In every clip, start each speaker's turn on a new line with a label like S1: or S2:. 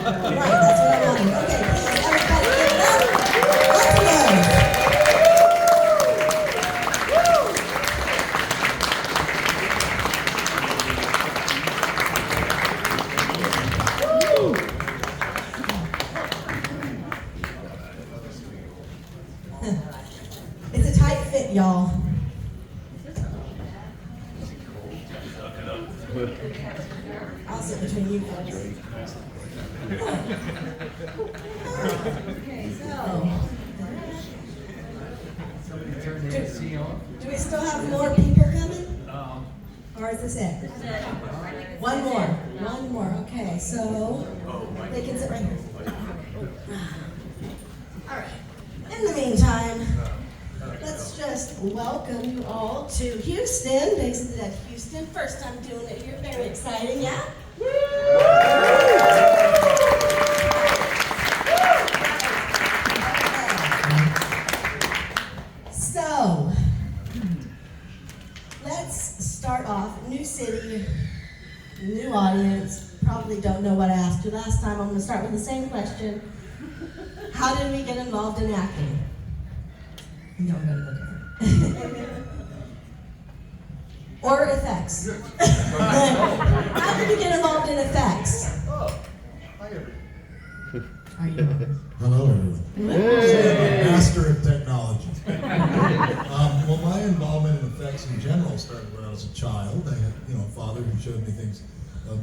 S1: that's what I wanted. Okay, please, everybody give it up. Lots of love. It's a tight fit, y'all. I'll sit between you folks. Okay, so. Do we still have more people coming? Or is this it? One more. One more. Okay, so they can sit right here. All right. In the meantime, let's just welcome you all to Houston, Days of the Dead Houston. First time doing it here, very exciting, yeah? So, let's start off. New city, new audience. Probably don't know what I asked you last time. I'm going to start with the same question. How did we get involved in acting? No, I'm gonna go different. Or effects. How did you get involved in effects?
S2: Hi, everyone.
S1: Are you?
S2: Hello, everyone. Master of technology. Well, my involvement in effects in general started when I was a child. I had, a father who showed me things,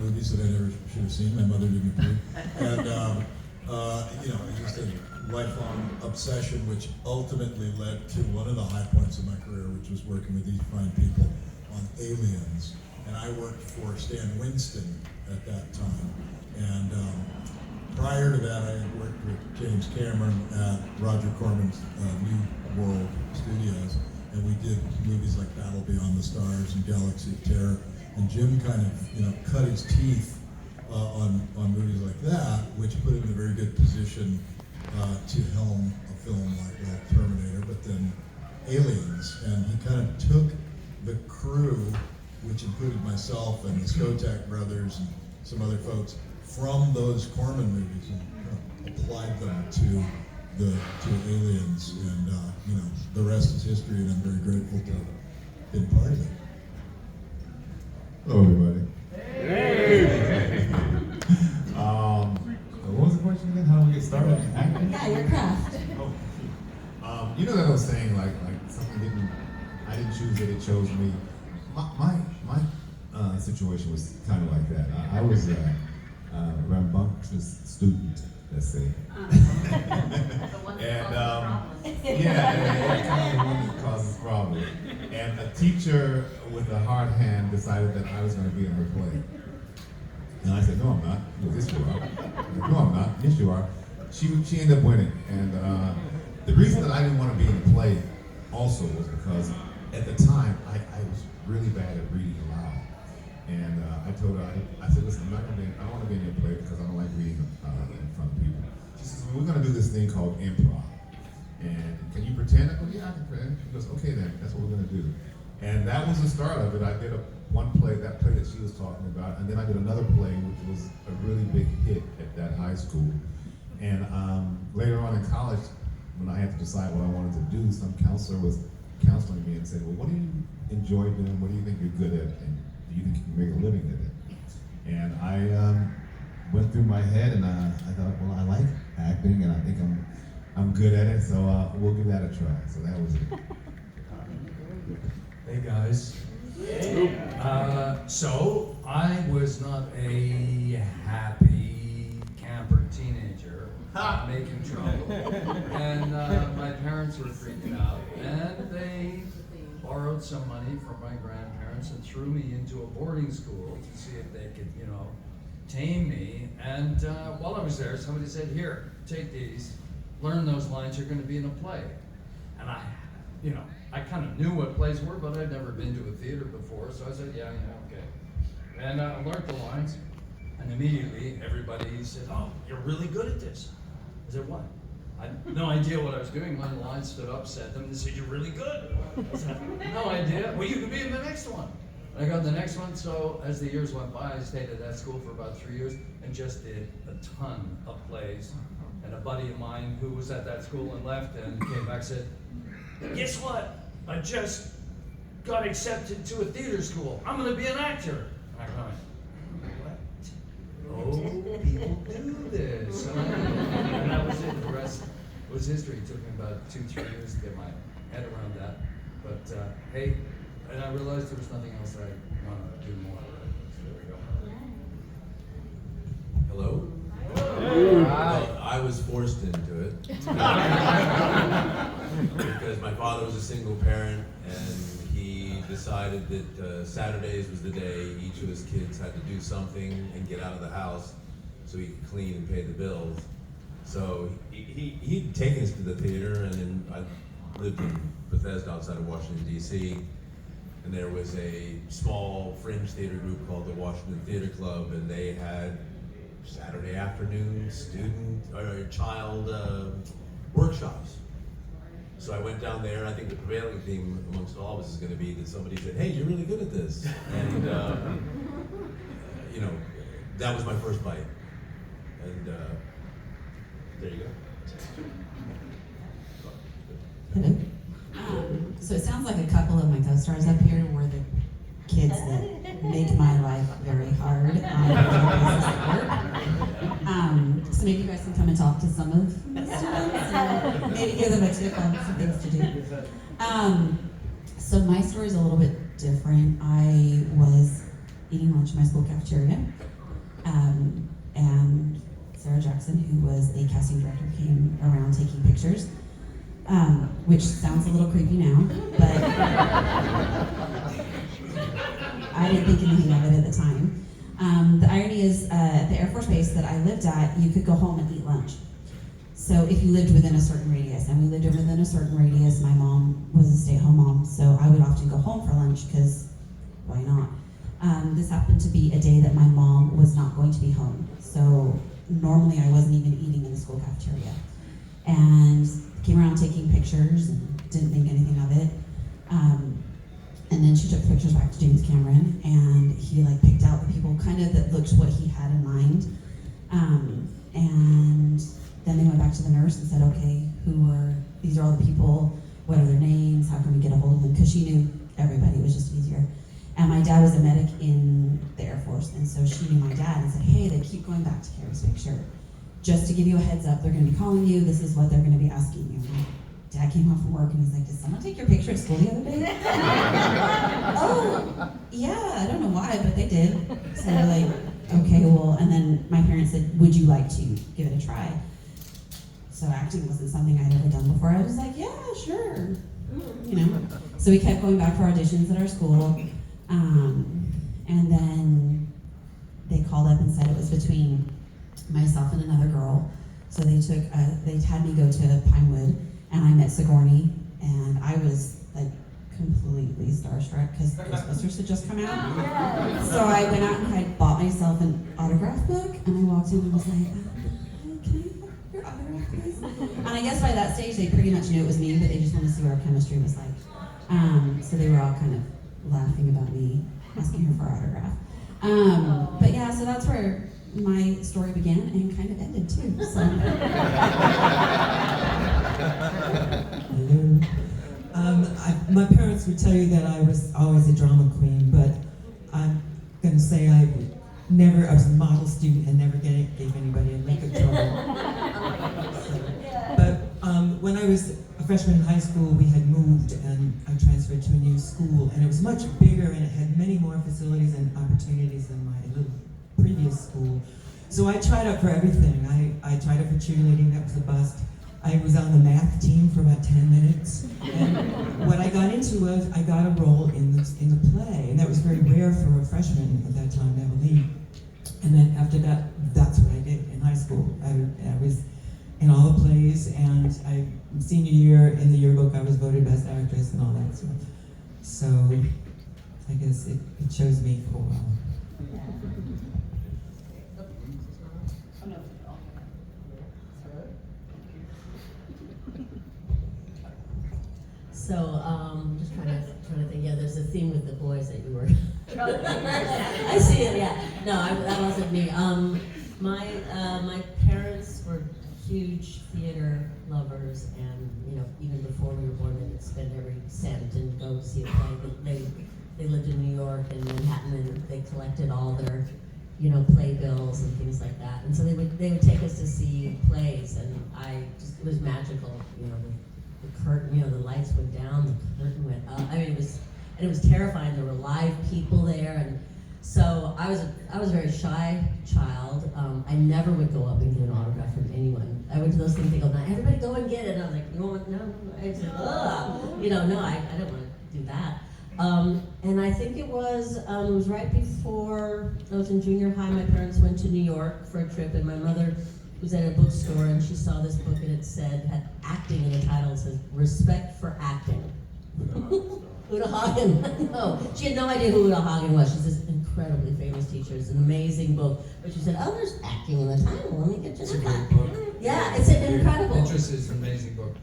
S2: movies that I never should have seen. My mother didn't approve. And, just a lifelong obsession, which ultimately led to one of the high points of my career, which was working with these fine people on Aliens. And I worked for Stan Winston at that time. And prior to that, I had worked with James Cameron at Roger Corman's New World Studios. And we did movies like Battle Beyond the Stars and Galaxy of Terror. And Jim kind of, cut his teeth on movies like that, which put him in a very good position to helm a film like Terminator, but then Aliens. And he kind of took the crew, which included myself and the Skotak brothers and some other folks, from those Corman movies and applied them to Aliens. And the rest is history, and I'm very grateful to have been part of it.
S3: Hello, everybody. Hey! What was the question again? How do we get started acting?
S1: Yeah, your craft.
S3: You know that I was saying, like something I didn't choose it, it chose me. My situation was kind of like that. I was a rambunctious student, let's say. And yeah, kind of the one that causes problems. And a teacher with a hard hand decided that I was going to be in her play. And I said, no, I'm not. Well, yes, you are. No, I'm not. Yes, you are. She ended up winning. And the reason that I didn't want to be in the play also was because at the time, I was really bad at reading aloud. And I told her, I said, listen, I don't want to be in your play because I don't like reading in front of people. She says, well, we're going to do this thing called improv. And can you pretend? I go, yeah, I can pretend. She goes, okay then, that's what we're going to do. And that was the start of it. I did one play, that play that she was talking about, and then I did another play which was a really big hit at that high school. And later on in college, when I had to decide what I wanted to do, some counselor was counseling me and said, well, what do you enjoy doing? What do you think you're good at? And do you think you can make a living at it? And I went through my head and I thought, well, I like acting and I think I'm good at it, so we'll give that a try. So that was it.
S4: Hey guys. So I was not a happy camper teenager making trouble, and my parents were freaking out, and they borrowed some money from my grandparents and threw me into a boarding school to see if they could, tame me. And while I was there, somebody said, "Here, take these, learn those lines. You're going to be in a play." And I kind of knew what plays were, but I'd never been to a theater before, so I said, yeah, okay. And I learned the lines, and immediately everybody said, oh, you're really good at this. I said, what? I had no idea what I was doing. My line stood up, said them, and they said, you're really good. I said, no idea. Well, you could be in the next one. And I got the next one, so as the years went by, I stayed at that school for about 3 years and just did a ton of plays. And a buddy of mine who was at that school and left and came back and said, guess what? I just got accepted to a theater school. I'm gonna be an actor. And I went, what? Oh, people do this. And that was it. The rest was history. It took me about 2-3 years to get my head around that. But hey, and I realized there was nothing else I wanted to do more. So there we go.
S5: Hello? Well, I was forced into it. Because my father was a single parent and he decided that Saturdays was the day each of his kids had to do something and get out of the house so he could clean and pay the bills. So he'd taken us to the theater, and then I lived in Bethesda outside of Washington, D.C., and there was a small fringe theater group called the Washington Theater Club, and they had Saturday afternoon student or child workshops. So I went down there, and I think the prevailing theme amongst all of us is going to be that somebody said, hey, you're really good at this. And, you know, that was my first bite. And there you go.
S6: Hello. So it sounds like a couple of my co-stars up here were the kids that make my life very hard on a regular basis at work. So maybe you guys can come and talk to some of the students and maybe give them a tip on some things to do. So my story is a little bit different. I was eating lunch in my school cafeteria, and Sarah Jackson, who was a casting director, came around taking pictures. Which sounds a little creepy now, but I didn't think anything of it at the time. The irony is, at the Air Force Base that I lived at, you could go home and eat lunch. So if you lived within a certain radius, and we lived within a certain radius, my mom was a stay-at-home mom, so I would often go home for lunch, because why not? This happened to be a day that my mom was not going to be home, so normally I wasn't even eating in the school cafeteria. And came around taking pictures and didn't think anything of it. And then she took pictures back to James Cameron, and he like picked out the people kind of that looked what he had in mind. And then they went back to the nurse and said, okay, these are all the people, what are their names, how can we get a hold of them? Because she knew everybody, it was just easier. And my dad was a medic in the Air Force, and so she knew my dad and said, hey, they keep going back to Carrie's picture. Just to give you a heads up, they're going to be calling you. This is what they're going to be asking you. My dad came home from work and he's like, did someone take your picture at school the other day? Oh, yeah, I don't know why, but they did. So they're like, okay, well, and then my parents said, would you like to give it a try? So acting wasn't something I'd ever done before. I was like, yeah, sure. You know, so we kept going back for auditions at our school. And then they called up and said it was between myself and another girl. So they had me go to Pinewood, and I met Sigourney, and I was like completely starstruck because Ghostbusters had just come out. So I went out and I bought myself an autograph book, and I walked in and was like, can I have your autograph, please? And I guess by that stage they pretty much knew it was me, but they just wanted to see what our chemistry was like. So they were all kind of laughing about me asking her for her autograph. But yeah, so that's where my story began and kind of ended too. So.
S7: Hello. My parents would tell you that I was always a drama queen, but I'm going to say I was a model student and never gave anybody a lick of trouble. But when I was a freshman in high school, we had moved and I transferred to a new school, and it was much bigger and it had many more facilities and opportunities than my little previous school. So I tried out for everything. I tried out for cheerleading, that was a bust. I was on the math team for about 10 minutes. And what I got into was I got a role in the play, and that was very rare for a freshman at that time to have a lead. And then after that, that's what I did in high school. I was in all the plays, and senior year in the yearbook, I was voted best actress and all that stuff. So I guess it chose me for a while.
S8: So, just trying to think. Yeah, there's a theme with the boys that you were I see it, yeah. No, that wasn't me. My parents were huge theater lovers, and even before we were born, they would spend every cent and go see a play. They lived in New York and Manhattan, and they collected all their playbills and things like that. And so they would take us to see plays, and it was magical. The curtain, the lights went down, the curtain went up. I mean, it was terrifying. There were live people there, and so I was a very shy child. I never would go up and get an autograph from anyone. I went to those things. They go, "Now everybody go and get it." And I was like, no. I said, ugh, no, I don't want to do that. And I think it was right before I was in junior high. My parents went to New York for a trip, and my mother was at a bookstore, and she saw this book, and it had acting in the title. It says "Respect for Acting." Uta Hagen. No, she had no idea who Uta Hagen was. She's this incredibly famous teacher. It's an amazing book. But she said, "Oh, there's acting in the title. Let me get you
S4: It's a
S8: that."
S4: great book.
S8: Yeah, it's incredible.
S4: Interest is an amazing book.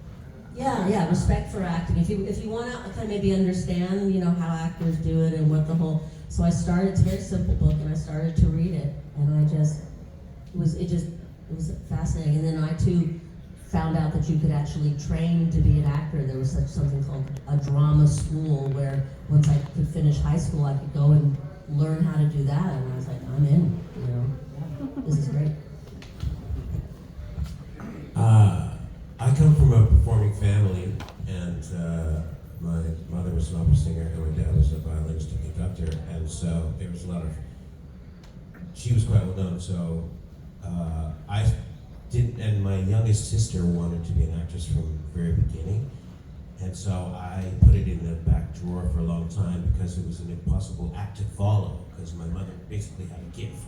S8: Yeah, respect for acting. If you want to kind of maybe understand, how actors do it and what the whole. So I started. It's a very simple book, and I started to read it, and it was fascinating. And then I too found out that you could actually train to be an actor. There was something called a drama school where once I could finish high school, I could go and learn how to do that. And I was like, I'm in. This is great.
S9: I come from a performing family, and my mother was an opera singer, and my dad was a violinist and conductor, and so there was a lot of. She was quite well known, so I did, and my youngest sister wanted to be an actress from the very beginning, and so I put it in the back drawer for a long time because it was an impossible act to follow, because my mother basically had a gift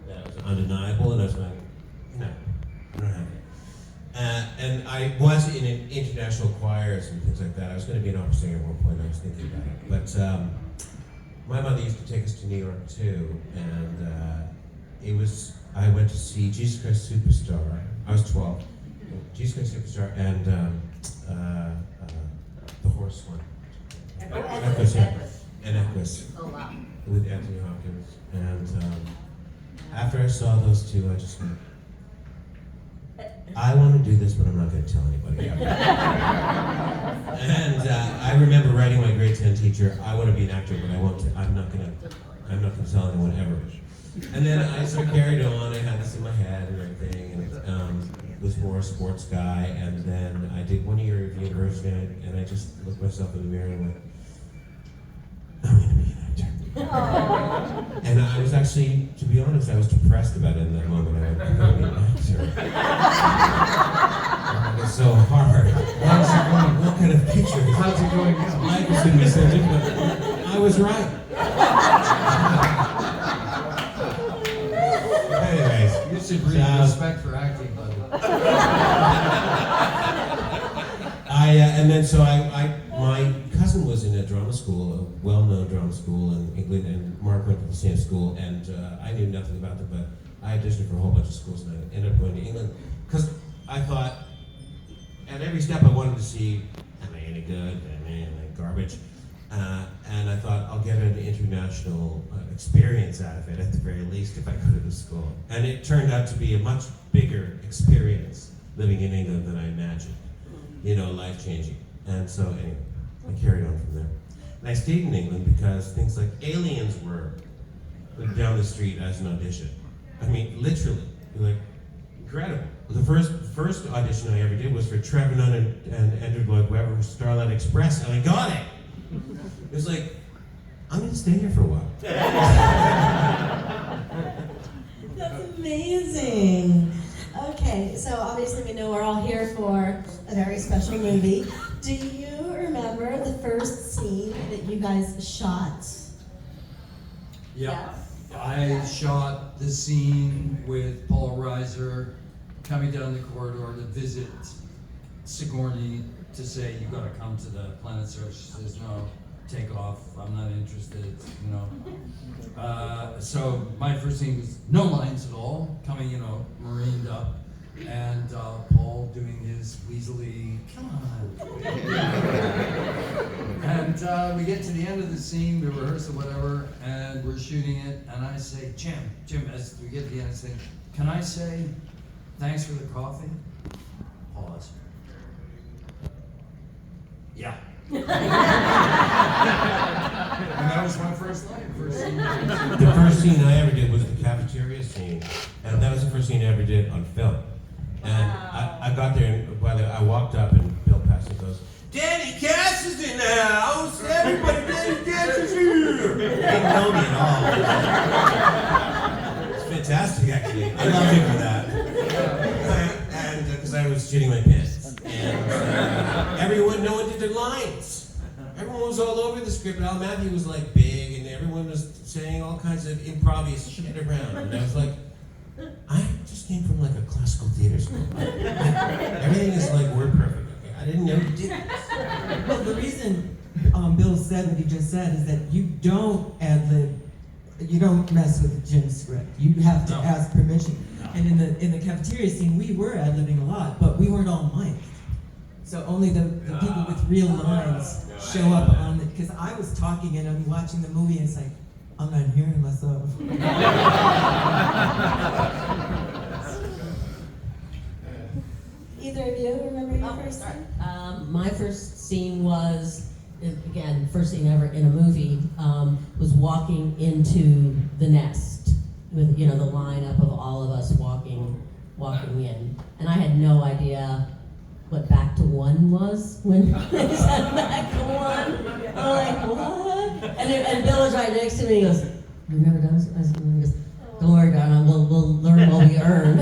S9: that was undeniable, and I was like, no, I don't have it. And I was in international choirs and things like that. I was going to be an opera singer at one point. I was thinking about it. But my mother used to take us to New York too, and I went to see Jesus Christ Superstar. I was 12. Jesus Christ Superstar and the horse one. Equus, yeah. And Equus.
S8: Oh wow.
S9: With Anthony Hopkins. And after I saw those two, I just went, I want to do this, but I'm not going to tell anybody. And I remember writing my grade 10 teacher, I want to be an actor, but I'm not going to tell anyone ever. And then I sort of carried on. I had this in my head and everything, and was more a sports guy. And then I did 1 year of university, and I just looked myself in the mirror and went, I'm going to be an actor. And I was actually, to be honest, I was depressed about it in that moment. I went, I'm going to be an actor. It was so hard. How's it going? What kind of picture?
S4: How's it going now?
S9: Life was going to be so difficult. I was right. Anyways.
S4: You should read Respect for Acting, buddy.
S9: And then so my cousin was in a drama school, a well-known drama school in England, and Mark went to the same school, and I knew nothing about it, but I auditioned for a whole bunch of schools, and I ended up going to England, because I thought, at every step I wanted to see, am I any good, am I like garbage, and I thought, I'll get an international experience out of it, at the very least, if I go to the school. And it turned out to be a much bigger experience living in England than I imagined. Life-changing. And so anyway, I carried on from there. And I stayed in England because things like Aliens were down the street as an audition. I mean, literally, incredible. The first audition I ever did was for Trevor Nunn and Andrew Lloyd Webber's Starlight Express, and I got it. It was like, I'm going to stay here for a while.
S1: That's amazing. Okay, so obviously we know we're all here for a very special movie. Do you remember the first scene that you guys shot?
S4: Yeah. I shot the scene with Paul Reiser coming down the corridor to visit Sigourney to say, you gotta come to the Planet Search. She says, no, take off, I'm not interested, So my first scene was no lines at all, coming, marined up, and Paul doing his weaselly, come on. And we get to the end of the scene, we rehearse or whatever, and and we're shooting it, and I say, Jim, as we get to the end, I say, can I say thanks for the coffee? Pause. Yeah. And that was my first line.
S9: The first scene I ever did was the cafeteria scene, and that was the first scene I ever did on film. And I got there, and I walked up, and Bill Paxton goes, "Danny Cass is in the house! Everybody, Danny Cass is here!" They didn't know me at all. It's fantastic, actually. I love him for that. And because I was shitting my pants. And no one did their lines. Everyone was all over the script. Al Matthew was like big, and everyone was saying all kinds of improv shit around. And I was like, I just came from like a classical theater school. Everything is like word perfect. Okay? I didn't know you did this.
S7: Well, the reason Bill said what he just said is that you don't ad-lib, you don't mess with Jim's script. You have to ask permission. And in the cafeteria scene, we were ad-libbing a lot, but we weren't all mic'd. So only the people with real lines show up on it. Because I was talking and I'm watching the movie and it's like, I'm not hearing myself.
S1: Either of you remember your first scene?
S8: My first scene was, again, first scene ever in a movie, was walking into the nest with, the lineup of all of us walking in. And I had no idea what back to one was when they said back to one. I'm like, what? And Bill was right next to me. He goes, "We've never done this." He goes, "Don't worry, darling. We'll learn while we earn."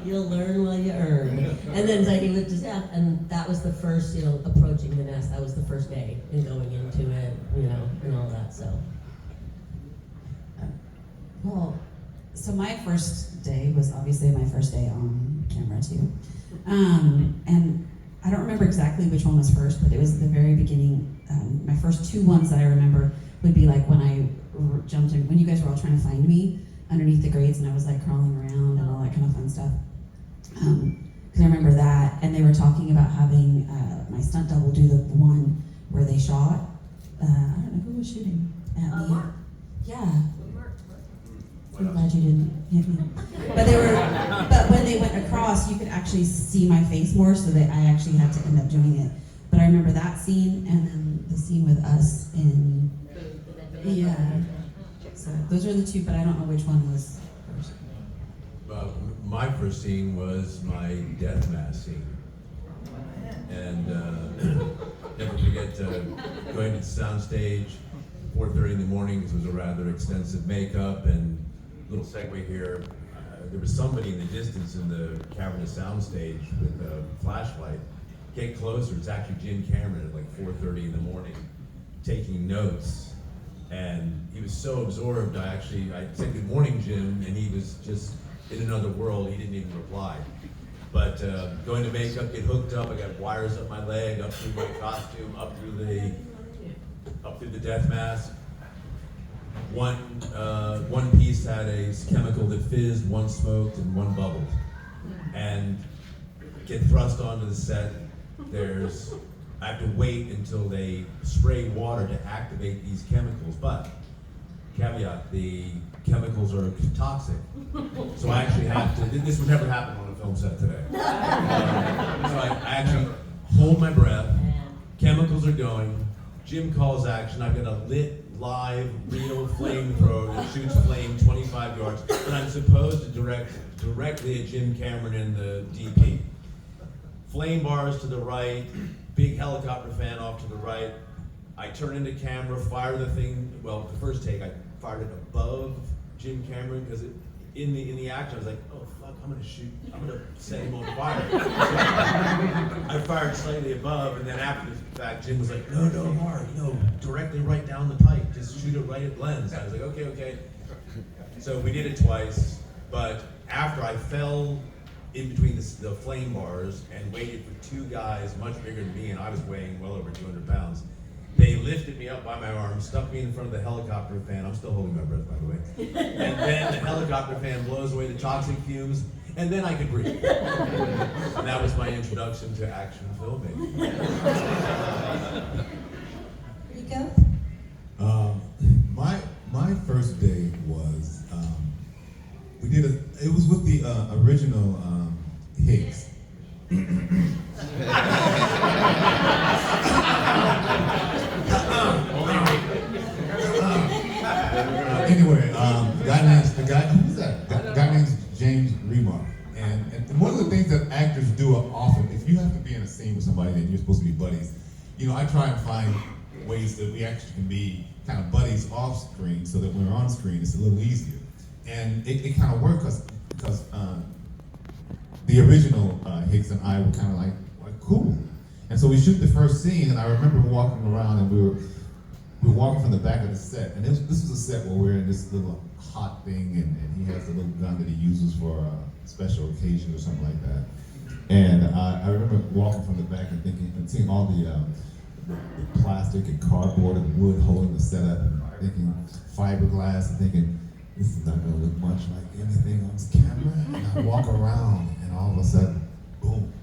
S8: You'll learn while you earn. And then he lived his death, and that was the first, approaching the nest. That was the first day and going into it, and all that. So.
S6: Well, so my first day was obviously my first day on camera too. And I don't remember exactly which one was first, but it was at the very beginning. My first two ones that I remember would be like when I jumped in, when you guys were all trying to find me underneath the grates and I was like crawling around and all that kind of fun stuff. Because I remember that, and they were talking about having my stunt double do the one where they shot. I don't know who was shooting at me.
S8: Mark.
S6: Yeah. I'm glad you didn't hit me. But when they went across, you could actually see my face more, so that I actually had to end up doing it. But I remember that scene, and then the scene with us in, yeah. So those are the two, but I don't know which one was first.
S5: My first scene was my death mask scene. And never forget going to the soundstage, 4:30 in the morning, because it was a rather extensive makeup, and little segue here, there was somebody in the distance in the cavernous soundstage with a flashlight. Get closer, it's actually Jim Cameron at like 4:30 in the morning, taking notes. And he was so absorbed, I said, "Good morning, Jim," and he was just in another world. He didn't even reply. But going to makeup, get hooked up, I got wires up my leg, up through my costume, up through the death mask. One piece had a chemical that fizzed, one smoked, and one bubbled. And get thrust onto the set. I have to wait until they spray water to activate these chemicals. But, caveat, the chemicals are toxic. So I actually have to, this would never happen on a film set today. So I actually hold my breath, chemicals are going, Jim calls action, I've got a lit, live, real flamethrower that shoots flame 25 yards, and I'm supposed to direct directly at Jim Cameron and the DP. Flame bars to the right, big helicopter fan off to the right. I turn into camera, fire the thing, the first take, I fired it above Jim Cameron, because in the action I was like, oh fuck, I'm gonna set him on fire. So I fired slightly above, and then after the fact, Jim was like, no, Mark, directly right down the pipe, just shoot it right at lens. I was like, okay. So we did it twice, but after I fell in between the flame bars and waited for two guys much bigger than me, and I was weighing well over 200 pounds, they lifted me up by my arm, stuck me in front of the helicopter fan. I'm still holding my breath, by the way. And then the helicopter fan blows away the toxic fumes, and then I could breathe. And that was my introduction to action filmmaking.
S1: Rico?
S3: We did it was with the original Hicks. Anyway, the guy who's that? The guy named James Remar. And one of the things that actors do often, if you have to be in a scene with somebody and you're supposed to be buddies, you know, I try and find ways that we actually can be kind of buddies off screen so that when we're on screen it's a little easier. And it kind of worked because the original Hicks and I were kind of like cool. And so we shoot the first scene, and I remember walking around, and we were walking from the back of the set, and this was a set where we're in this little hot thing, and he has a little gun that he uses for a special occasion or something like that. And I remember walking from the back and thinking, and seeing all the plastic and cardboard and wood holding the setup, and thinking fiberglass, and thinking, this is not gonna look much like anything on this camera. And I walk around, and all of a sudden, boom,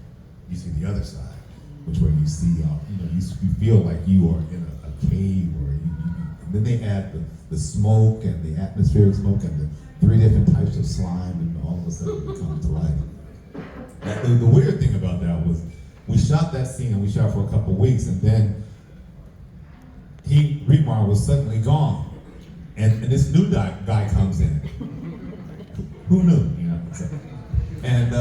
S3: you see the other side, which where you see, you feel like you are in a cave, or and then they add the smoke and the atmospheric smoke and the 3 different types of slime, and all of a sudden it comes to life. The weird thing about that was we shot that scene, and we shot for a couple weeks, and then Remar was suddenly gone, and this new guy comes in. Who knew? You know. So, and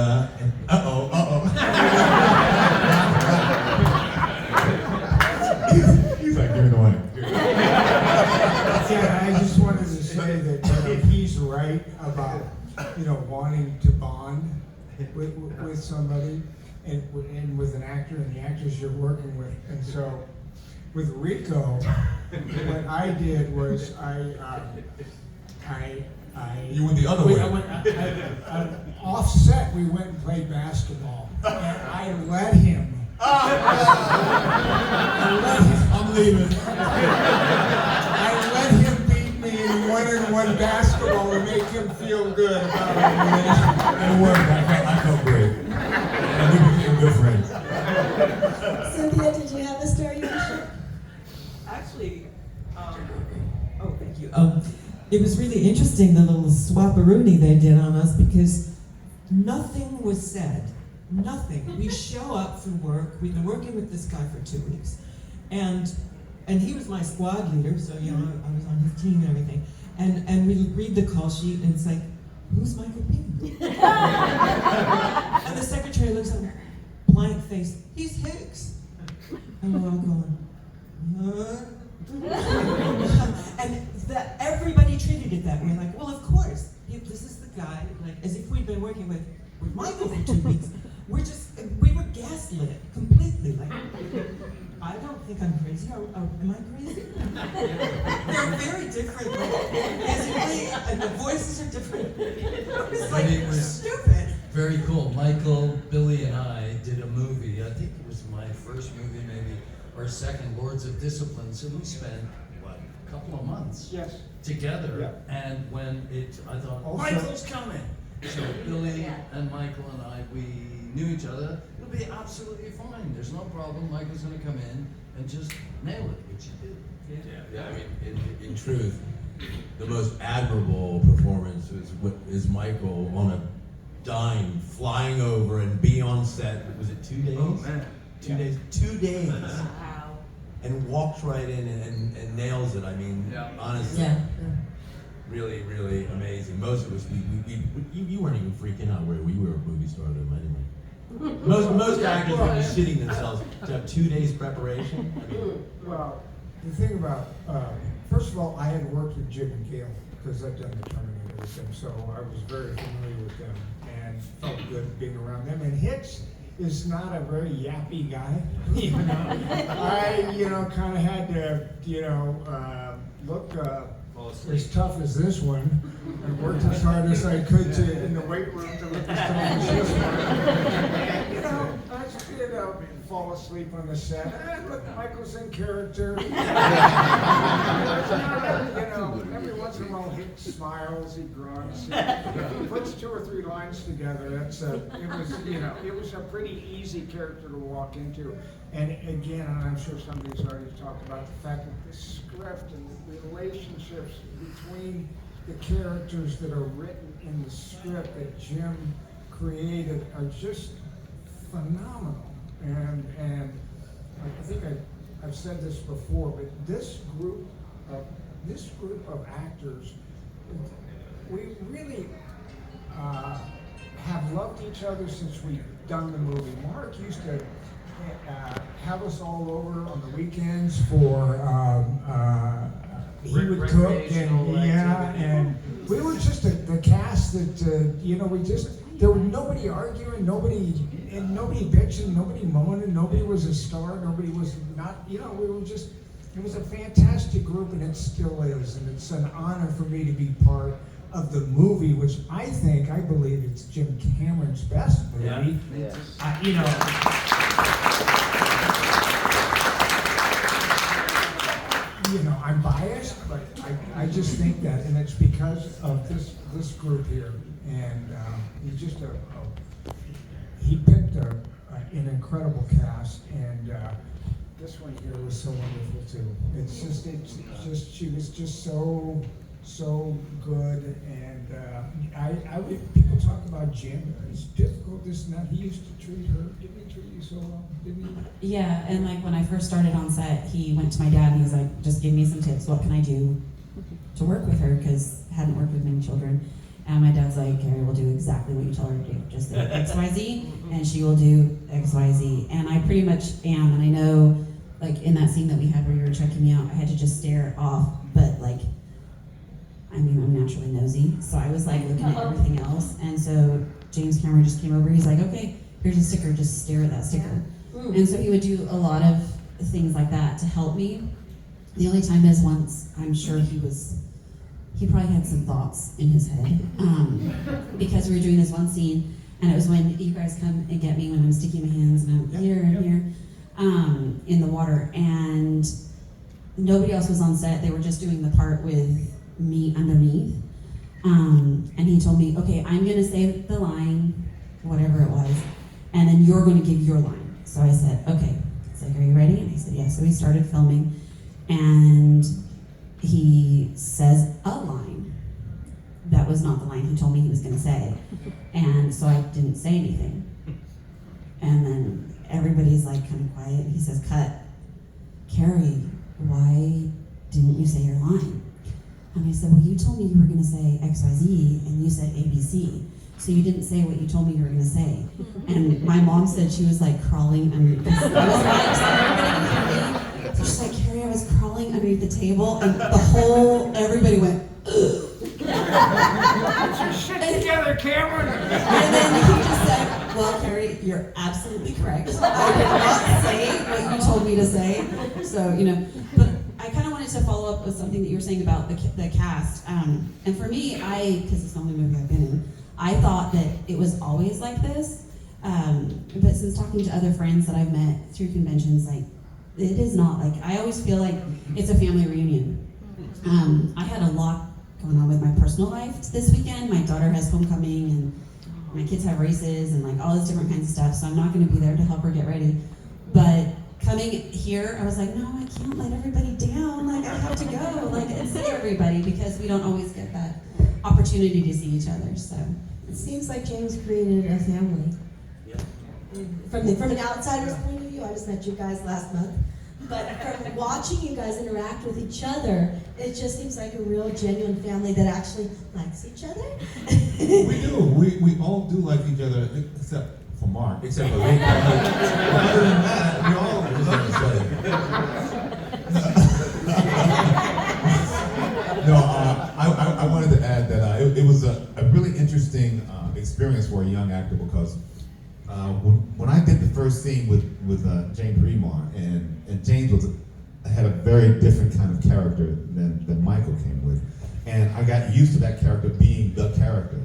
S3: he's like giving away.
S10: Yeah, I just wanted to say that he's right about wanting to bond with somebody and with an actor and the actors you're working with. And so with Rico, what I did was
S3: You went the other way.
S10: Offset, we went and played basketball, and I let him.
S3: I'm leaving.
S10: I let him beat me in 1-on-1 basketball to make him feel good about it.
S3: It worked. I felt great. And we became good friends.
S1: Cynthia, did you have a story you want to share?
S7: Actually, thank you. It was really interesting, the little swapperoonie they did on us, because nothing was said. Nothing. We show up for work. We've been working with this guy for 2 weeks. And he was my squad leader, so I was on his team and everything. And we read the call sheet, and it's like, who's Michael Payne? And the secretary looks at him, blank face, he's Hicks. And we're all going, huh? And everybody treated it that way, like, well, of course, this is the guy, like, as if we'd been working with Michael for 2 weeks. We were gaslit completely, like, I don't think I'm crazy, am I crazy? They're very different, physically, and the voices are different. It's like,
S4: It was
S7: stupid.
S4: very cool. Michael, Billy, and I did a movie. I think it was my first movie, maybe, or second, Lords of Discipline. So we spent, a couple of months together.
S10: Yeah.
S4: And when I thought,
S10: Also-
S4: Michael's coming. So Billy and Michael and I, we knew each other. It'll be absolutely fine. There's no problem. Michael's going to come in and just nail it, which he did.
S5: Yeah, I mean, in truth, the most admirable performance is Michael on a dime, flying over and be on set. Was it 2 days?
S4: Oh, man.
S5: 2 days. 2 days.
S8: Wow.
S5: And walks right in and nails it. I mean,
S4: Yeah.
S5: honestly,
S8: Yeah.
S5: really, really amazing. Most of us, you weren't even freaking out where you were a movie star to them anyway. Most actors were just shitting themselves to have 2 days preparation. I mean,
S10: Well, the thing about, first of all, I had worked with Jim and Gale because I'd done the Terminator with them, so I was very familiar with them and felt good being around them. And Hicks is not a very yappy guy, I, kind of had to, look as tough as this one, and worked as hard as I could in the weight room to look as tough as this one. And, I just, fall asleep on the set. Look, Michael's in character. Every once in a while he smiles, he grunts. He puts 2 or 3 lines together. It was a pretty easy character to walk into. And again, and I'm sure somebody's already talked about the fact that the script and the relationships between the characters that are written in the script that Jim created are just phenomenal. And I think I've said this before, but this group of actors, we really have loved each other since we've done the movie. Mark used to have us all over on the weekends for he would cook and we were just the cast that there was nobody arguing, nobody bitching, nobody moaning, nobody was a star, nobody was not, we were just, it was a fantastic group, and it still is, and it's an honor for me to be part of the movie, which I believe it's Jim Cameron's best movie. I'm biased, but I just think that, and it's because of this group here, and he picked an incredible cast, and this one here was so wonderful too. It's just she was just so good, and people talk about Jim. It's difficult, this and that. He used to treat her. Didn't he treat you so well? Didn't he?
S6: Yeah, and like when I first started on set, he went to my dad and he was like, just give me some tips. What can I do to work with her? Because I hadn't worked with many children. And my dad's like, Carrie will do exactly what you tell her to do. Just say XYZ, and she will do XYZ. And I pretty much am. And I know, like in that scene that we had where you were checking me out, I had to just stare off. But like, I'm naturally nosy. So I was like looking at everything else. And so James Cameron just came over. He's like, okay, here's a sticker. Just stare at that sticker. And so he would do a lot of things like that to help me. The only time is once, I'm sure he probably had some thoughts in his head, because we were doing this one scene, and it was when you guys come and get me when I'm sticking my hands and I'm here and here in the water, and nobody else was on set. They were just doing the part with me underneath, and he told me, okay, I'm gonna say the line, whatever it was, and then you're gonna give your line. So I said, okay. He's like, are you ready? And I said, yeah. So we started filming, and he says a line that was not the line he told me he was going to say, and so I didn't say anything. And then everybody's like kind of quiet. He says, cut. Carrie, why didn't you say your line? And I said, well, you told me you were going to say XYZ, and you said ABC, so you didn't say what you told me you were going to say. And my mom said she was like crawling under this. I was like, so she's like, Carrie, I was crawling underneath the table, and everybody went, ugh.
S10: Shit together, Cameron!
S6: And then he just said, well, Carrie, you're absolutely correct. I did not say what you told me to say. So, but I kind of wanted to follow up with something that you were saying about the cast. And for me, because it's the only movie I've been in, I thought that it was always like this. But since talking to other friends that I've met through conventions, like, it is not like, I always feel like it's a family reunion. I had a lot going on with my personal life this weekend. My daughter has homecoming, and my kids have races, and like all this different kinds of stuff, so I'm not going to be there to help her get ready. But coming here, I was like, no, I can't let everybody down. Like, I have to go, like, and see everybody, because we don't always get that opportunity to see each other. So
S1: It seems like James created a family.
S5: Yeah.
S1: From an outsider's point of view, I just met you guys last month. But from watching you guys interact with each other, it just seems like a real genuine family that actually likes each other.
S3: We do. We all do like each other, except for Mark.
S5: Except for me.
S3: Other than that, we all
S5: I just have to say.
S3: No, I wanted to add that it was a really interesting experience for a young actor, because when I did the first scene with James Remar, and James had a very different kind of character than Michael came with, and I got used to that character being the character,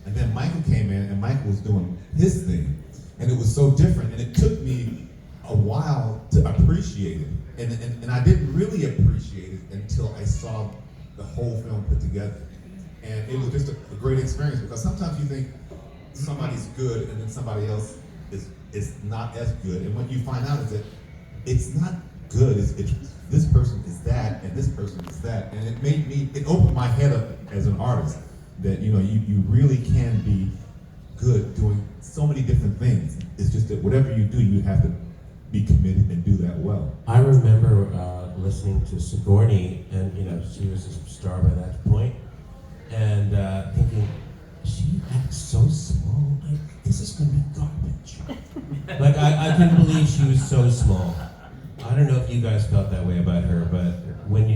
S3: and then Michael came in, and Michael was doing his thing, and it was so different, and it took me a while to appreciate it, and I didn't really appreciate it until I saw the whole film put together, and it was just a great experience, because sometimes you think somebody's good and then somebody else is not as good, and what you find out is that it's not good. It's this person is that, and this person is that, and it opened my head up as an artist, that you really can be good doing so many different things. It's just that whatever you do, you have to be committed and do that well.
S9: I remember listening to Sigourney, and she was a star by that point, and thinking, she acts so small. This is gonna be garbage. Like I couldn't believe she was so small. I don't know if you guys felt that way about her, but when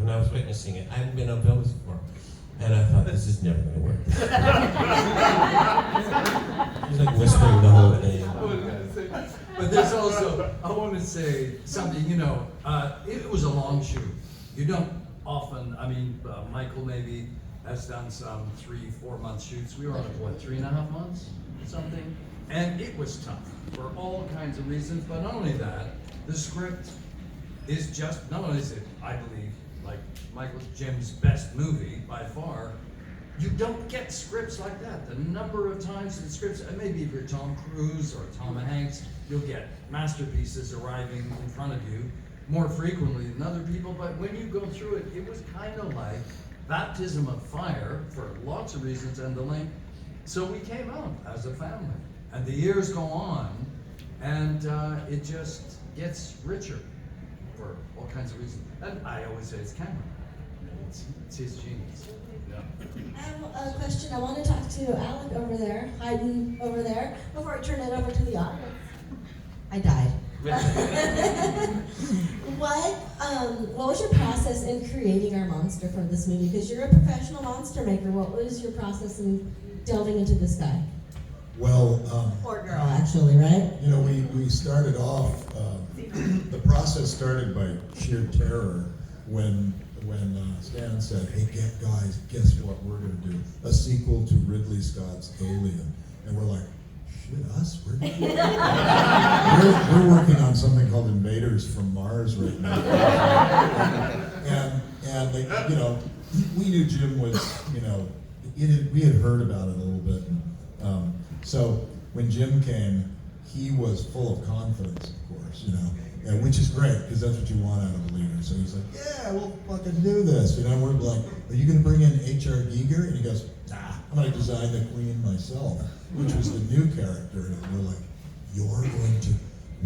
S9: I was witnessing it, I hadn't been on film before, and I thought, this is never gonna work. She was like whispering the whole thing.
S4: But there's also, I want to say something, it was a long shoot. You don't often, Michael maybe has done some 3-4 month shoots. We were on it, 3.5 months or something? And it was tough for all kinds of reasons, but not only that, the script is just, not only is it, I believe, like Jim's best movie by far, you don't get scripts like that. The number of times in scripts, and maybe if you're Tom Cruise or Tom Hanks, you'll get masterpieces arriving in front of you more frequently than other people, but when you go through it, it was kind of like baptism of fire for lots of reasons and the length. So we came out as a family, and the years go on, and it just gets richer for all kinds of reasons. And I always say it's Cameron. It's his genius. Yeah.
S1: I have a question. I want to talk to Alec over there, hiding over there, before I turn it over to the audience. I died. What was your process in creating our monster for this movie? Because you're a professional monster maker. What was your process in delving into this guy?
S2: Well,
S1: Poor girl, actually, right?
S2: we started off, the process started by sheer terror when Stan said, hey, guys, guess what we're going to do? A sequel to Ridley Scott's Alien. And we're like, shit, us? We're working on something called Invaders from Mars right now. and we knew Jim was, we had heard about it a little bit. So when Jim came, he was full of confidence, of course, and which is great, because that's what you want out of a leader. So he's like, yeah, we'll fucking do this. We're like, are you going to bring in H.R. Giger? And he goes, nah, I'm going to design the Queen myself, which was the new character. And we're like, you're going to,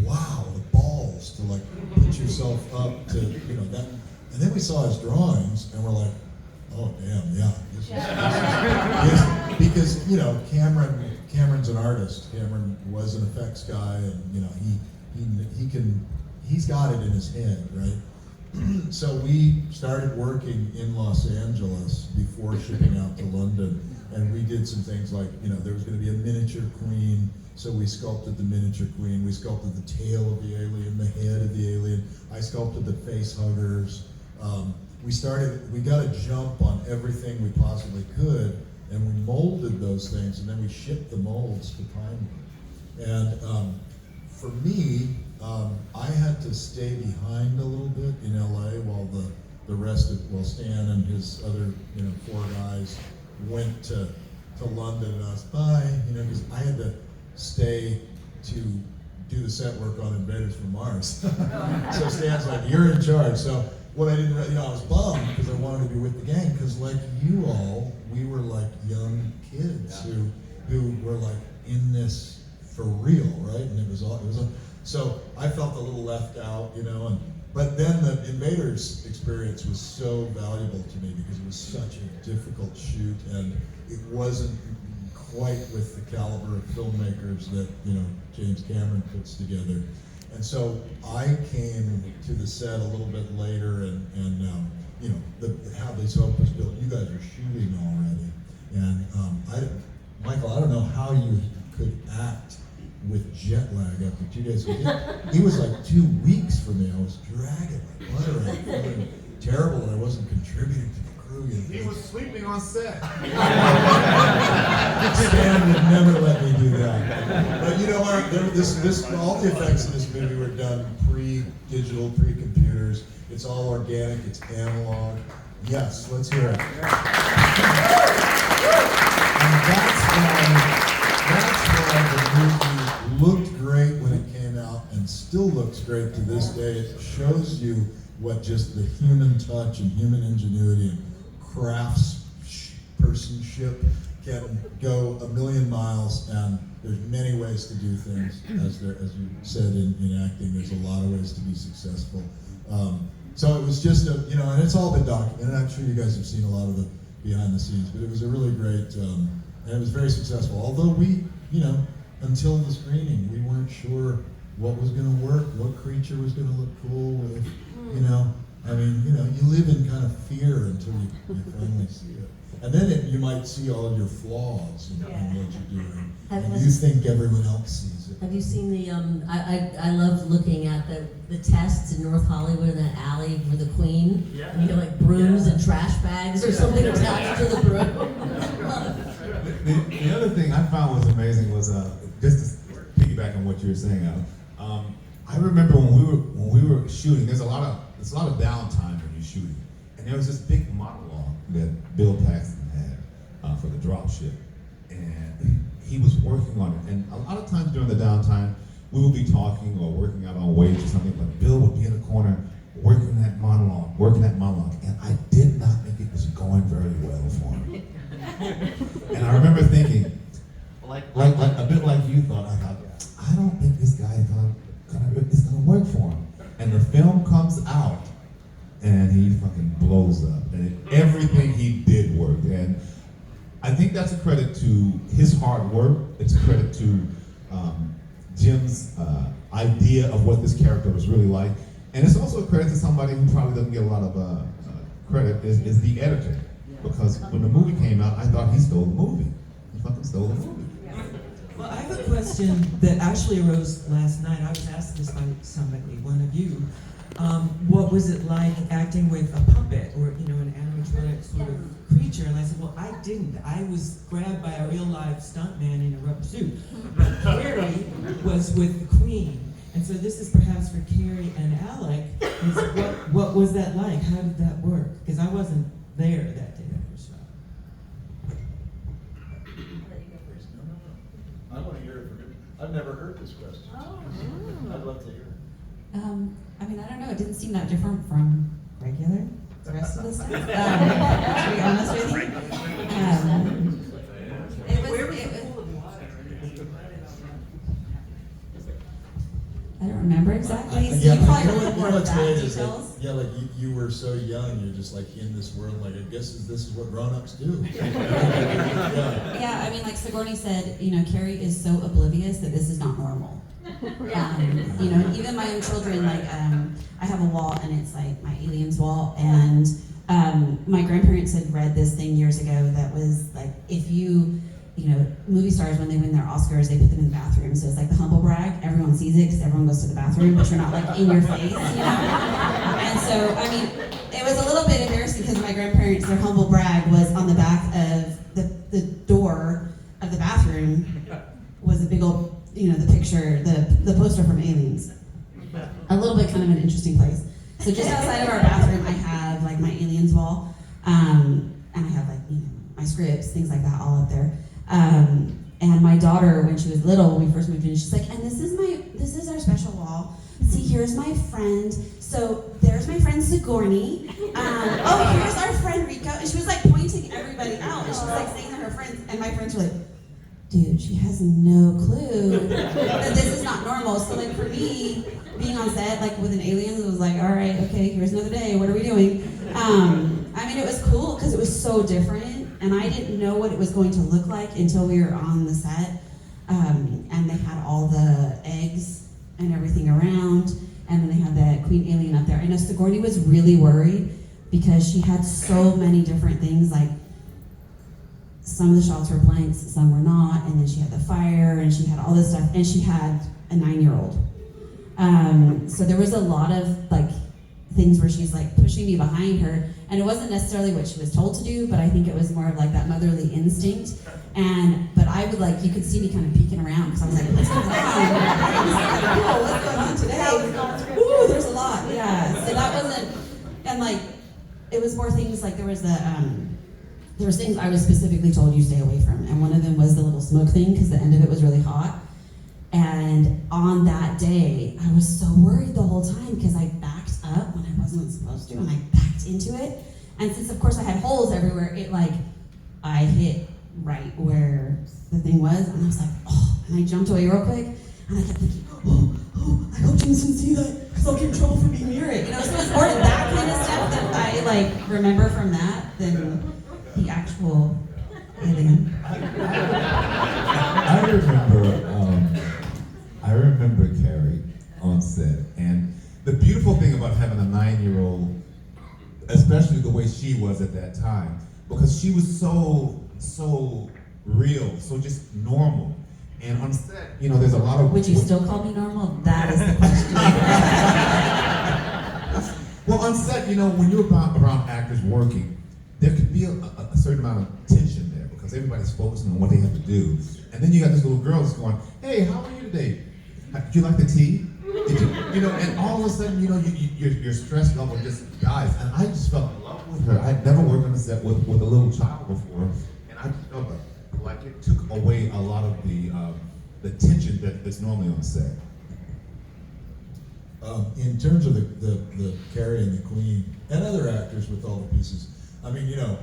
S2: wow, the balls to like put yourself up to, that. And then we saw his drawings, and we're like, oh, damn, yeah. Because, Cameron's an artist. Cameron was an effects guy, and, he's got it in his head, right? So we started working in Los Angeles before shipping out to London, and we did some things like, there was going to be a miniature queen, so we sculpted the miniature queen, we sculpted the tail of the alien, the head of the alien, I sculpted the face huggers. We got a jump on everything we possibly could, and we molded those things, and then we shipped the molds to Pinewood. And for me, I had to stay behind a little bit in LA while while Stan and his other 4 guys went to London, and I was bye, because I had to stay to do the set work on Invaders from Mars. So Stan's like, you're in charge. So what I didn't really, I was bummed because I wanted to be with the gang, because like you all, we were like young kids who were like in this for real, right? And it was so I felt a little left out, but then the Invaders experience was so valuable to me because it was such a difficult shoot, and it wasn't quite with the caliber of filmmakers that James Cameron puts together. And so I came to the set a little bit later, and how this hope was built. You guys are shooting already, and Michael, I don't know how you could act with jet lag after 2 days. He was like 2 weeks for me. I was dragging my butter out, feeling terrible, and I wasn't contributing to the crew.
S3: He was sleeping on set.
S2: Stan would never let me do that. But all the effects in this movie were done pre-digital, pre-computers. It's all organic. It's analog. Yes, let's hear it. And that's why the movie looked great when it came out and still looks great to this day. It shows you what just the human touch and human ingenuity and personship can go a million miles, and there's many ways to do things. As you said in acting, there's a lot of ways to be successful. So it was just and it's all been documented. I'm sure you guys have seen a lot of the behind the scenes, but it was a really great, and it was very successful. Although we, until the screening, we weren't sure what was going to work, what creature was going to look cool, if, you live in kind of fear until you finally see it. And then you might see all of your flaws in what you're doing, and you think everyone else sees it.
S8: Have you seen the, I love looking at the tests in North Hollywood in that alley with the Queen?
S11: Yeah.
S8: And you get like brooms and trash bags or something attached to the broom.
S3: The other thing I found was amazing was just to piggyback on what you were saying, Al. I remember when we were shooting. There's a lot of downtime when you're shooting, and there was this big monologue that Bill Paxton had for the drop ship, and he was working on it. And a lot of times during the downtime, we would be talking or working out on weights or something, but Bill would be in the corner working that monologue, and I did not think it was going very well for him. And I remember thinking, like a bit like you thought, I don't think this guy is gonna work for him. And the film comes out, and he fucking blows up, and everything he did worked. And I think that's a credit to his hard work. It's a credit to Jim's idea of what this character was really like, and it's also a credit to somebody who probably doesn't get a lot of credit is the editor. Because when the movie came out, I thought he stole the movie. He fucking stole the movie.
S7: Well, I have a question that actually arose last night. I was asked this by somebody, one of you. What was it like acting with a puppet or an animatronic sort of creature? And I said, well, I didn't. I was grabbed by a real live stuntman in a rubber suit. But Carrie was with the Queen. And so this is perhaps for Carrie and Alec. What was that like? How did that work? Because I wasn't there that day.
S2: I want to hear it from him. I've never heard this question.
S11: Oh.
S2: I'd love to hear it.
S6: I don't know. It didn't seem that different from the rest of the stuff. To be honest with you, I don't remember exactly. So you probably know more of that details.
S2: You were so young. You're just like in this world. Like I guess this is what grown-ups do.
S6: Yeah, like Sigourney said, Carrie is so oblivious that this is not normal. Even my own children, I have a wall and it's like my aliens wall, and my grandparents had read this thing years ago that was like, if movie stars, when they win their Oscars, they put them in the bathroom. So it's like the humble brag. Everyone sees it because everyone goes to the bathroom, but you're not like in your face, And so, it was a little bit embarrassing because my grandparents, their humble brag was on the back of the door of the bathroom was a big old, the picture, the poster from Aliens. A little bit kind of an interesting place. So just outside of our bathroom, I have like my Aliens wall, and I have like, my scripts, things like that all up there. And my daughter, when she was little, when we first moved in, she's like, and this is our special wall. See, here's my friend. So there's my friend Sigourney. Here's our friend Rico. And she was like pointing everybody out. And she was like saying to her friends, and my friends were like, dude, she has no clue that this is not normal. So like for me, being on set, like with an Aliens, it was like, all right, okay, here's another day. What are we doing? It was cool because it was so different. And I didn't know what it was going to look like until we were on the set. And they had all the eggs and everything around. And then they had the Queen Alien up there. I know Sigourney was really worried because she had so many different things. Like some of the shots were blanks, some were not. And then she had the fire and she had all this stuff. And she had a 9-year-old. So there was a lot of like things where she's like pushing me behind her. And it wasn't necessarily what she was told to do, but I think it was more of like that motherly instinct. But I would like, you could see me kind of peeking around because I was like, what's going on? Cool, what's going on today? Ooh, there's a lot, yeah. So that wasn't, and like, it was more things like there was things I was specifically told you stay away from. And one of them was the little smoke thing because the end of it was really hot. And on that day, I was so worried the whole time because I backed up when I wasn't supposed to, and I backed into it. And since, of course, I had holes everywhere, it like I hit right where the thing was, and I was like, oh, and I jumped away real quick, and I kept thinking, oh, I hope James didn't see that, because I'll get in trouble for being near it. You know, so it's more that kind of stuff that I like remember from that than the actual alien.
S3: I remember Carrie on set, and the beautiful thing about having a 9-year-old, especially the way she was at that time, because she was so real, so just normal. And on set, you know, there's a lot of...
S6: Would you still call me normal? That is the question.
S3: Well, on set, you know, when you're around actors working, there could be a certain amount of tension there because everybody's focusing on what they have to do. And then you got this little girl that's going, hey, how are you today? Did you like the tea? Did you know, and all of a sudden, you know, your stress level just dies. And I just fell in love with her. I'd never worked on a set with a little child before. And I just felt like it took away a lot of the tension that's normally on set.
S2: In terms of the Carrie and the Queen and other actors with all the pieces, I mean, you know,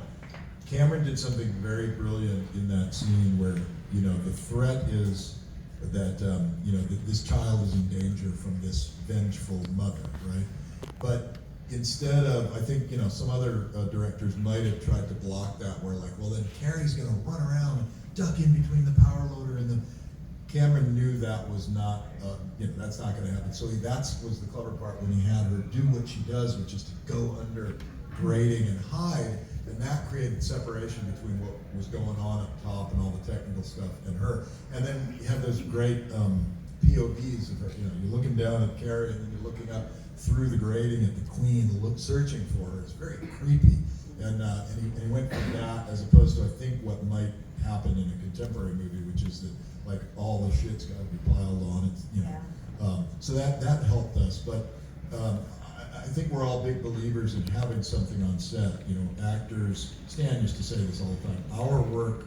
S2: Cameron did something very brilliant in that scene where, you know, the threat is that, you know, that this child is in danger from this vengeful mother, right? But instead of, I think, you know, some other directors might have tried to block that where like, well, then Carrie's gonna run around and duck in between the power loader and the... Cameron knew that was not, you know, that's not going to happen. So that was the clever part when he had her do what she does, which is to go under grating and hide, and that created separation between what was going on up top and all the technical stuff and her. And then you have those great POVs of her, you know, you're looking down at Carrie and then you're looking up through the grating at the Queen, searching for her. It's very creepy. And he went from that as opposed to, I think, what might happen in a contemporary movie, which is that like all the shit's got to be piled on. It's, you know, so that helped us. But I think we're all big believers in having something on set. You know, actors. Stan used to say this all the time. Our work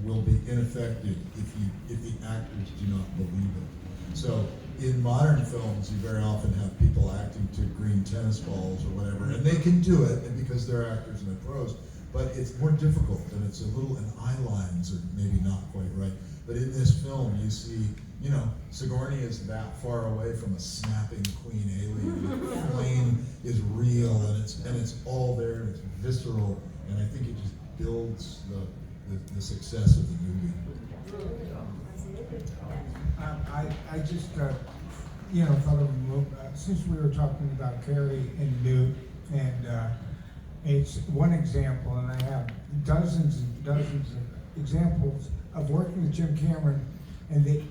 S2: will be ineffective if the actors do not believe it. So in modern films, you very often have people acting to green tennis balls or whatever, and they can do it, and because they're actors and they're pros. But it's more difficult, and it's a little, and eye lines are maybe not quite right. But in this film, you see, you know, Sigourney is that far away from a snapping queen alien. The flame is real, and it's all there, and it's visceral, and I think it just builds the success of the movie.
S10: I just, you know, thought of since we were talking about Carrie and Newt, and it's one example, and I have dozens and dozens of examples of working with Jim Cameron, and that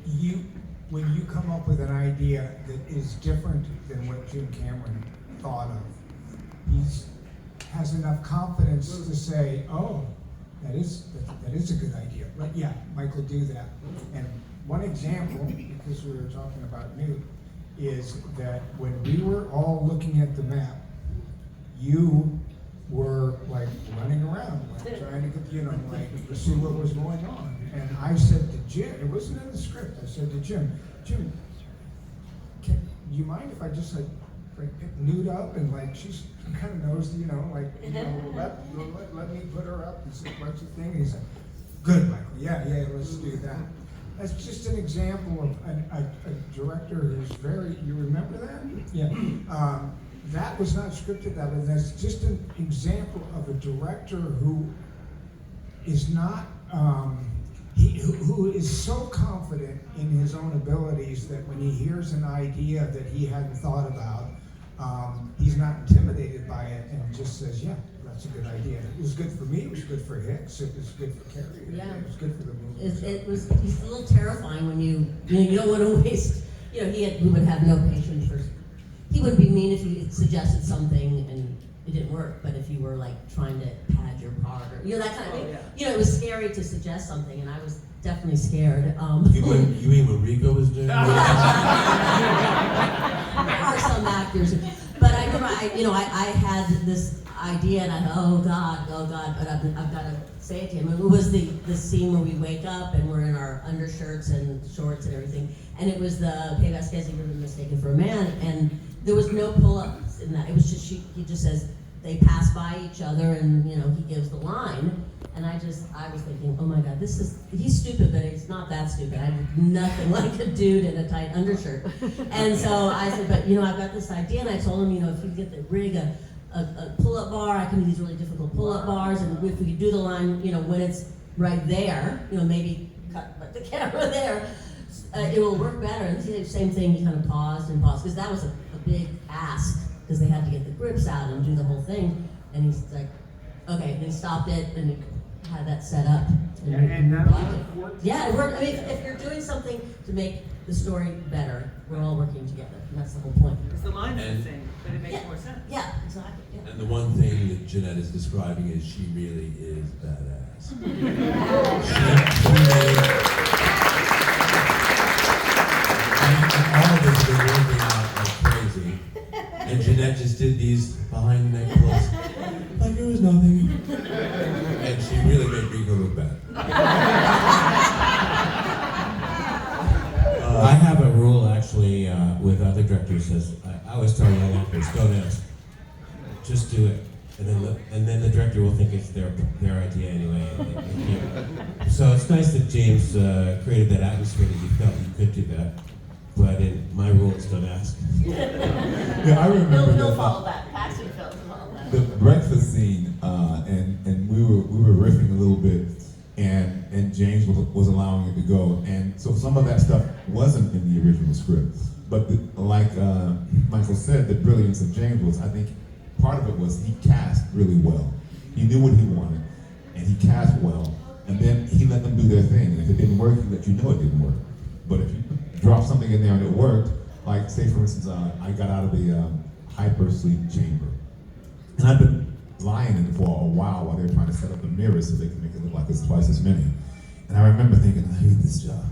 S10: when you come up with an idea that is different than what Jim Cameron thought of, he has enough confidence to say, oh, that is a good idea. But yeah, Mike will do that. And one example, because we were talking about Newt, is that when we were all looking at the map, you were like running around, like trying to get, you know, like to see what was going on. And I said to Jim, it wasn't in the script, I said to Jim, do you mind if I just like pick Newt up and like she's kind of knows, you know, like, you know, let me put her up and see what's the thing. And he's like, good, Michael, yeah, let's do that. That's just an example of a director who's very, you remember that? Yeah. That was not scripted that way. That's just an example of a director who is not, who is so confident in his own abilities that when he hears an idea that he hadn't thought about, he's not intimidated by it and just says, yeah, that's a good idea. It was good for me, it was good for Hicks, it was good for Carrie,
S8: Yeah.
S10: It was good for the movie.
S8: He's a little terrifying when you don't want to waste, you know, he would have no patience for, he wouldn't be mean if you suggested something and it didn't work, but if you were like trying to pad your part or, you know, that kind of thing. You know, it was scary to suggest something and I was definitely scared.
S9: You mean when Rico was doing it?
S8: There are some actors, but I remember, I had this idea and I thought, oh God, but I've got to say it to him. And it was the scene where we wake up and we're in our undershirts and shorts and everything, and it was the Pay Vasquez, you've been mistaken for a man, and there was no pull-ups in that. It was just, he just says, they pass by each other and, you know, he gives the line. And I was thinking, oh my God, he's stupid, but he's not that stupid. I look nothing like a dude in a tight undershirt. And so I said, but you know, I've got this idea, and I told him, you know, if you get the rig a pull-up bar, I can do these really difficult pull-up bars, and if we could do the line, you know, when it's right there, you know, maybe cut the camera there, it will work better. And the same thing, he kind of paused, because that was a big ask, because they had to get the grips out and do the whole thing. And he's like, okay, and he stopped it, and he had that set up.
S10: And that worked.
S8: Yeah, it worked. I mean, if you're doing something to make the story better, we're all working together, and that's the whole point.
S11: Because the line's
S5: And-
S11: the same, but it makes more sense.
S8: Yeah, exactly. Yeah.
S5: And the one thing that Jeanette is describing is she really is badass. She made, and all of us have been working out like crazy. And Jeanette just did these behind the neck pulls like it was nothing. And she really made Rico look bad.
S9: I have a rule actually with other directors. Says I always tell young actors, don't ask, just do it, and then the director will think it's their idea anyway. So it's nice that James created that atmosphere that you felt you could do that. But in my rules, don't ask.
S3: Yeah, I remember
S11: He'll
S3: the,
S11: follow that. Paxton will follow that.
S3: the breakfast scene, and we were riffing a little bit, and James was allowing it to go, and so some of that stuff wasn't in the original script. But like Michael said, the brilliance of James was, I think, part of it was he cast really well. He knew what he wanted, and he cast well, and then he let them do their thing. And if it didn't work, he let you know it didn't work. But if you drop something in there and it worked, like say for instance, I got out of the hypersleep chamber, and I've been lying in it for a while they were trying to set up the mirrors so they can make it look like it's twice as many. And I remember thinking, I hate this job.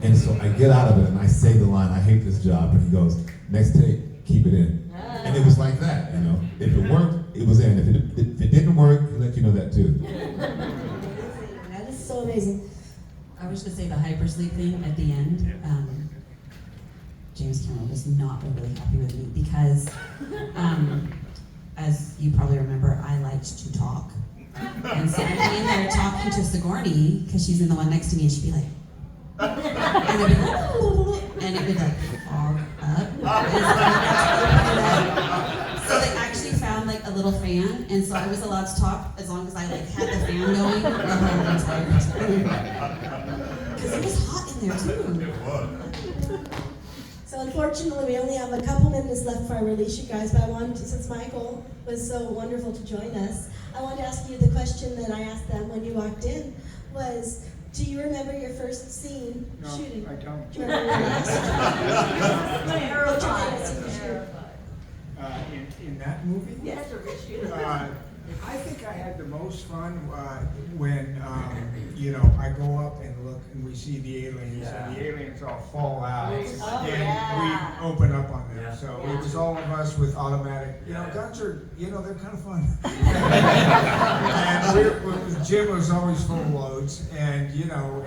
S3: And so I get out of it and I say the line, I hate this job, and he goes, next take, keep it in. And it was like that, you know. If it worked, it was in. If it didn't work, he let you know that too.
S1: That is so amazing.
S6: I was going to say the hypersleep thing at the end. James Cameron was not really happy with me because, as you probably remember, I liked to talk. And so I'd be in there talking to Sigourney, because she's in the one next to me, and she'd be like, and I'd be like, and it would like fog up. So they actually found like a little fan, and so I was allowed to talk as long as I like had the fan going the whole entire time. Because it was hot in there too.
S1: So unfortunately, we only have a couple minutes left for our release, you guys, but I wanted to, since Michael was so wonderful to join us, I wanted to ask you the question that I asked them when you walked in, was, do you remember your first scene shooting?
S10: I don't.
S1: Do you remember your last
S10: In that movie?
S11: Yes, or good shooter.
S10: I think I had the most fun when, you know, I go up and look and we see the aliens and the aliens all fall out and we open up on them. So it was all of us with automatic, you know, guns are, you know, they're kind of fun. And Jim was always full loads and, you know,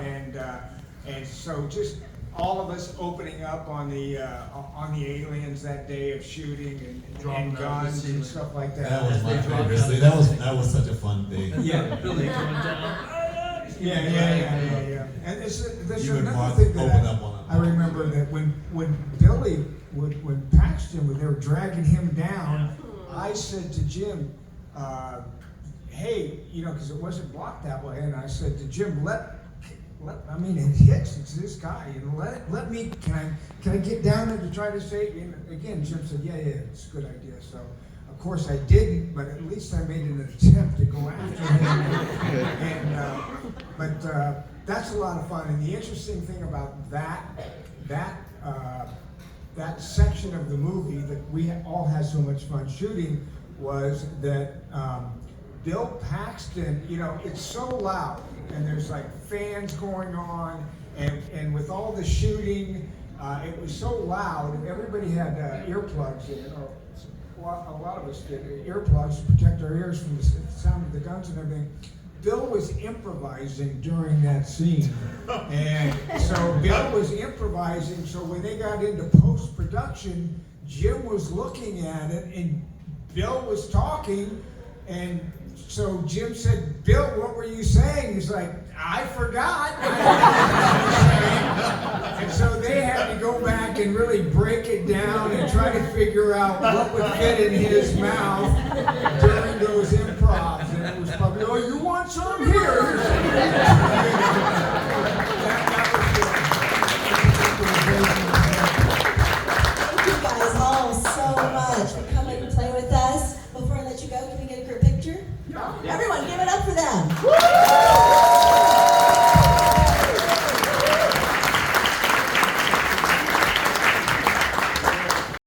S10: and so just all of us opening up on the aliens that day of shooting and guns and stuff like that.
S3: That was my favorite scene. That was such a fun day.
S10: Yeah.
S4: Billy coming down.
S10: Yeah. And there's
S3: You and
S10: another
S3: Mark
S10: thing
S3: open
S10: that
S3: up on it.
S10: I remember that when Billy, when Paxton, when they were dragging him down, I said to Jim, hey, you know, because it wasn't blocked that way, and I said to Jim, I mean, it hits. It's this guy. You know, let me. Can I get down there to try to save? And again, Jim said, yeah, it's a good idea. So, of course, I didn't, but at least I made an attempt to go after him. But that's a lot of fun. And the interesting thing about that section of the movie that we all had so much fun shooting was that. Bill Paxton, you know, it's so loud, and there's like fans going on, and with all the shooting, it was so loud. Everybody had earplugs in, or a lot of us did earplugs to protect our ears from the sound of the guns and everything. Bill was improvising during that scene, and so Bill was improvising. So when they got into post-production, Jim was looking at it and Bill was talking, and so Jim said, Bill, what were you saying? He's like, I forgot. And so they had to go back and really break it down and try to figure out what would fit in his mouth during those improvs. And it was probably, oh, you want some here?
S1: Thank you guys all so much for coming and playing with us. Before I let you go, can we get a group picture? Everyone, give it up for them.